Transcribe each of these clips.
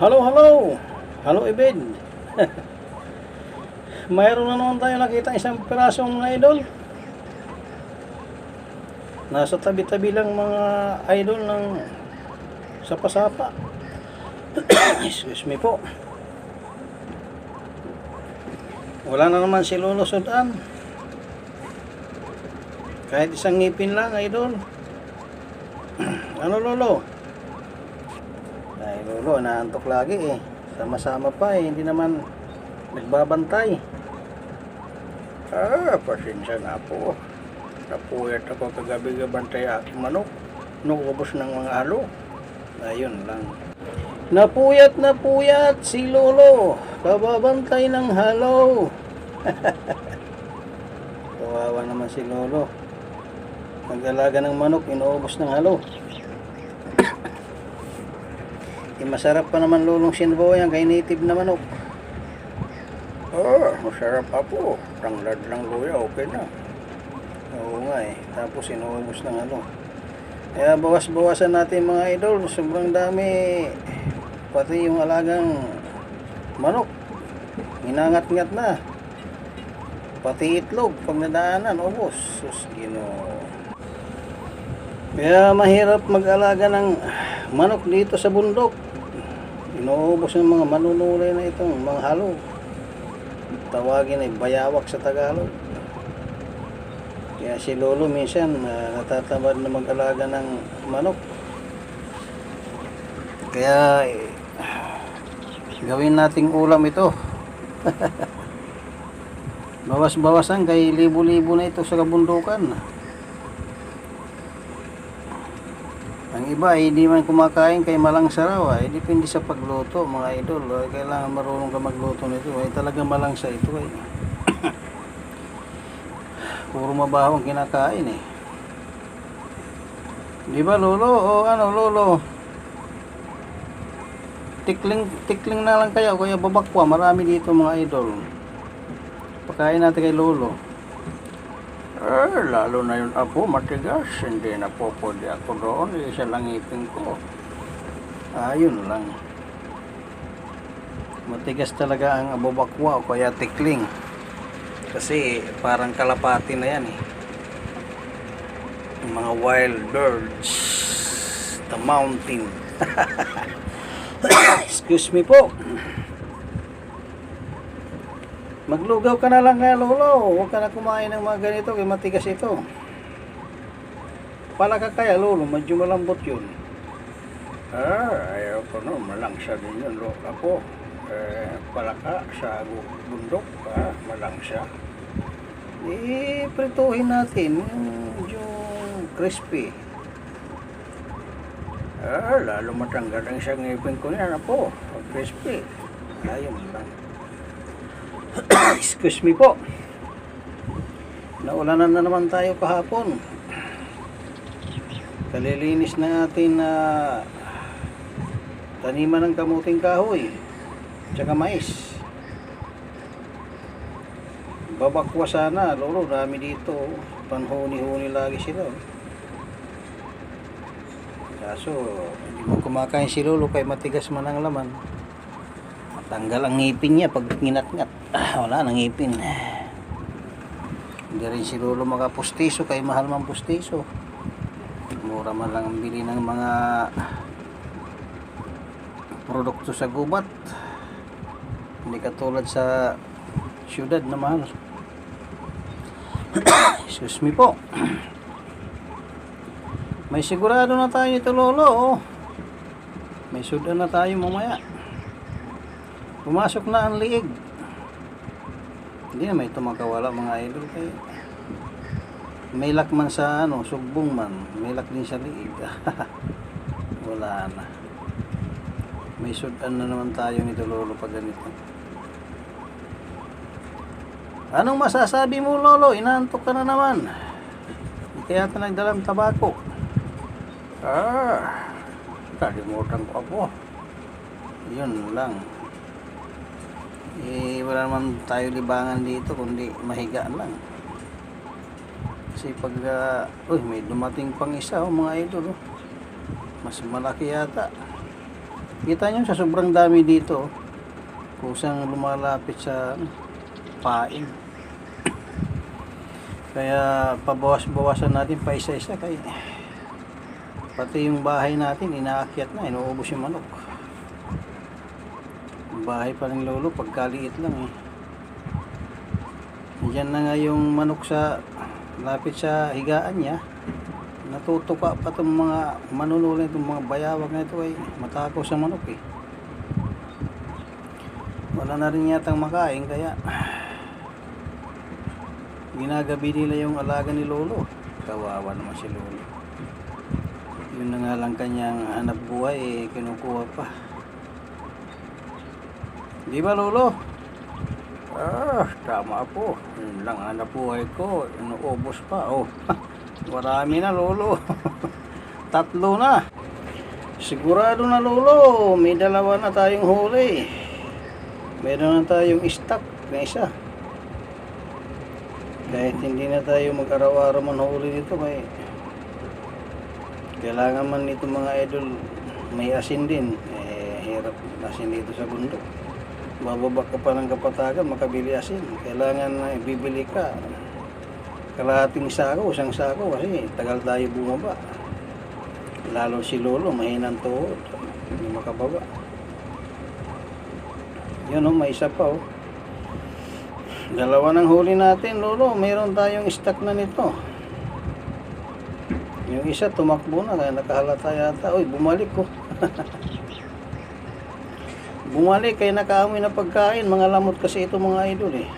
Hello, hello! Hello, Ibed! Mayroon na naman tayo nakita isang pirasong idol. Nasa tabi-tabi lang mga idol ng sapa-sapa. Excuse me po. Wala na naman si Lolo Sudan. Kahit isang ngipin lang, idol. Ano, Lolo? Ay, Lolo, naantok lagi eh. Sama-sama pa eh, hindi naman nagbabantay. Pasensya na po. Napuyat ako kagabi gabantay aking manok. Nukubos ng mga halo. Ayun lang. Napuyat si Lolo. Kababantay ng halo. Kawawa naman si Lolo. Mag-alaga ng manok, inuubos ng halo. Masarap pa naman Lolong Sinbo yan kay native na manok. Masarap pa po. Tanglad lang luya, okay na. Oo nga eh. Tapos inuubos ng ano. Kaya bawas-bawasan natin mga idol. Sobrang dami. Pati yung alagang manok. Minangat-ngat na. Pati itlog. Pag nadaanan, ubos. Sus, Ginoo. Kaya mahirap mag-alaga ng manok dito sa bundok. Inuubos ng mga manunulay na itong mga halo. Tawagin ay bayawak sa Tagalog. Kaya si Lolo minsan natatamad na mag-alaga ng manok. Kaya gawin nating ulam ito. Bawas-bawasan kay libo-libo na ito sa kabundukan. Ang iba ay hindi man kumakain kay malangsa raw ay depende sa pagluto mga idol. Kailangan marunong ka magluto nito ay talagang malangsa ito ay. Puro mabaho ang kinakain eh. Di ba Lolo? O ano Lolo? Tikling na lang kaya o kaya babakwa. Marami dito mga idol. Pakain natin kay Lolo. Lalo na yun apo, matigas. Hindi na po pwede ako doon. Isa lang ipin ko. Ayun lang. Matigas talaga ang abobakwa o kaya tikling. Kasi parang kalapati na yan eh. Yung mga wild birds. The mountain. Excuse me po. Maglugaw ka na lang nga Lolo. Huwag ka na kumain ng mga ganito kaya matigas ito. Palaka kaya Lolo, medyo malambot yun. Ayaw ko no, malangsa din yun Lolo po. Palaka sa bundok, malangsa. Prituhin natin yung crispy. Lalo matanggal ang isang ngipin ko yan po. Crispy. Ayun lang. Excuse me po. Naulanan na naman tayo kahapon. Kalilinis na natin na taniman ng kamuting kahoy tsaka mais. Babakwa sana Lolo, dami dito. Panhuni-huni lagi sila. Kaso hindi mo kumakain si Lolo kay matigas man ang laman. Matanggal ang ngipin niya pag nginat-ngat. Wala nang ngipin. Hindi rin si Lolo makapustiso kay mahal man pustiso. Mura man lang ang bili ng mga produkto sa gubat. Hindi katulad sa syudad na mahal. Excuse me po. May sigurado na tayo nito Lolo. May sudan na tayo mamaya. Pumasok na ang liig. Hindi na may tumakawala mga idol kay may lak man sa ano, sugbong man, may lak din sa liig. Wala na. May sudan na naman tayo nito Lolo pag ganito. Anong masasabi mo Lolo? Inaantok ka na naman. Hindi kaya ito nagdalang tabako. Kalimutan ko po. Yun lang. Wala naman tayo libangan dito kundi mahiga lang. Kasi pag may dumating pang isa mga idol. Mas malaki yata. Kita nyo sa sobrang dami dito, kusang lumalapit sa pain. Kaya pabawas-bawasan natin pa isa-isa kay pati yung bahay natin inaakyat na, inuubos yung manok. Bahay pa ng lolo pagkaliit lang eh. Diyan na nga yung manok sa lapit sa higaan niya. Natutuka pa itong mga manunulin, itong mga bayawag na ito ay matakaw sa manok eh. Wala na rin yatang makain kaya ginagabi nila yung alaga ni lolo. Kawawa naman si lolo. Yun na nga lang kanyang hanap buhay eh, kinukuha pa. Di ba lolo? Tama po. Yun lang hanap buhay ko. Inuubos pa. Oh, marami na lolo. 3 na. Sigurado na lolo. May 2 na tayong huli. Meron na tayong stock na isa. Kahit hindi na tayo mag-araw-araw man huli nito, may kailangan man nito mga idol may asin din. Hirap asin dito sa bundok. Bababa ka pa ng kapatagan, makabili asin. Kailangan bibili ka kalahating sako, 1 sako kasi tagal tayo bumaba. Lalo si lolo, mahinang tuhod. Hindi makababa. Yun may isa pa 2 ng huli natin lolo. Mayroon tayong stock na nito. Yung isa tumakbo na kaya nakahalata yata. Uy, bumalik ko. Bumalik kaya nakaamoy na pagkain. Mga lamot kasi ito mga idol eh.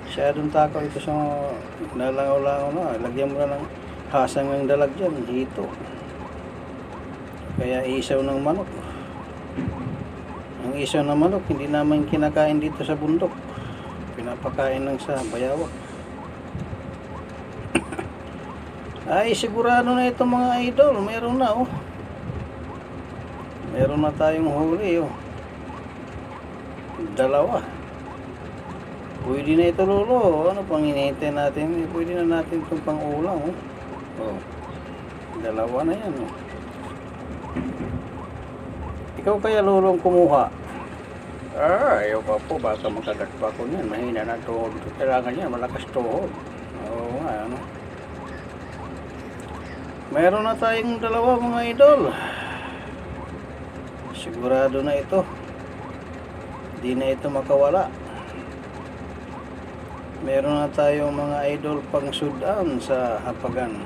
Masyadong takaw ito sa nalangaw-langaw na. Lagyan mo na ng hasang ng dalag dyan. Hito. Kaya isaw ng manok. Ang isaw ng manok hindi naman kinakain dito sa bundok. Pinapakain lang sa bayawak. Ay sigurado na ito mga idol. Meron na meron na tayong huli 2. Pwede na ito lolo. Ano pang hinihintay natin? Pwede na natin itong pang ulam 2 na yan Ikaw kaya lolong kumuha? Ayaw pa po, baka makagat pa ko niyan. Mahina na tuhod. Kailangan yan, malakas tuhod. Oo nga, Meron na tayong 2 mga idol. Sigurado na ito. Di na ito makawala. Meron na tayong mga idol pang sudan sa hapagan.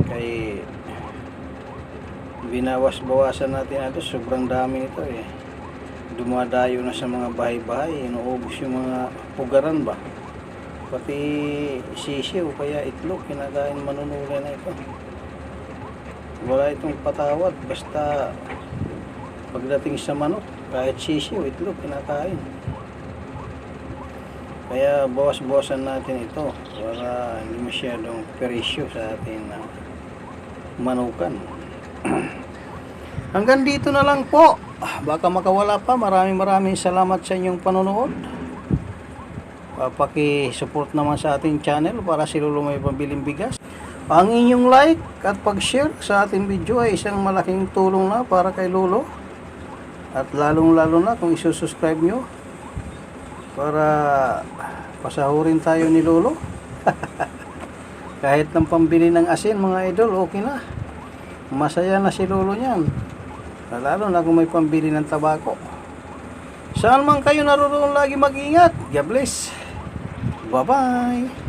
Kay binawas-bawasan natin ito. Sobrang dami nito eh. Dumadayo na sa mga bahay-bahay. Inuubos yung mga pugaran ba. Pati sisiw kaya itlog kinakain manunulay na ito. Wala itong patawad basta pagdating sa manok kahit sisiw itlog kinakain. Kaya bawas-bawasan natin ito para hindi masyadong perisyo sa atin na manukan. Hanggang dito na lang po. Baka makawala pa. Maraming salamat sa inyong panonood. Paki-support naman sa ating channel para si lolo may pambiling bigas. Ang inyong like at pag-share sa ating video ay isang malaking tulong na para kay lolo. At lalong-lalo na kung isusubscribe nyo para pasahurin tayo ni lolo. Kahit ng pambili ng asin mga idol, okay na. Masaya na si lolo niyan. Lalo na kung may pambili ng tabako. Saan man kayo naroon, lagi mag-ingat. God bless. Bye-bye.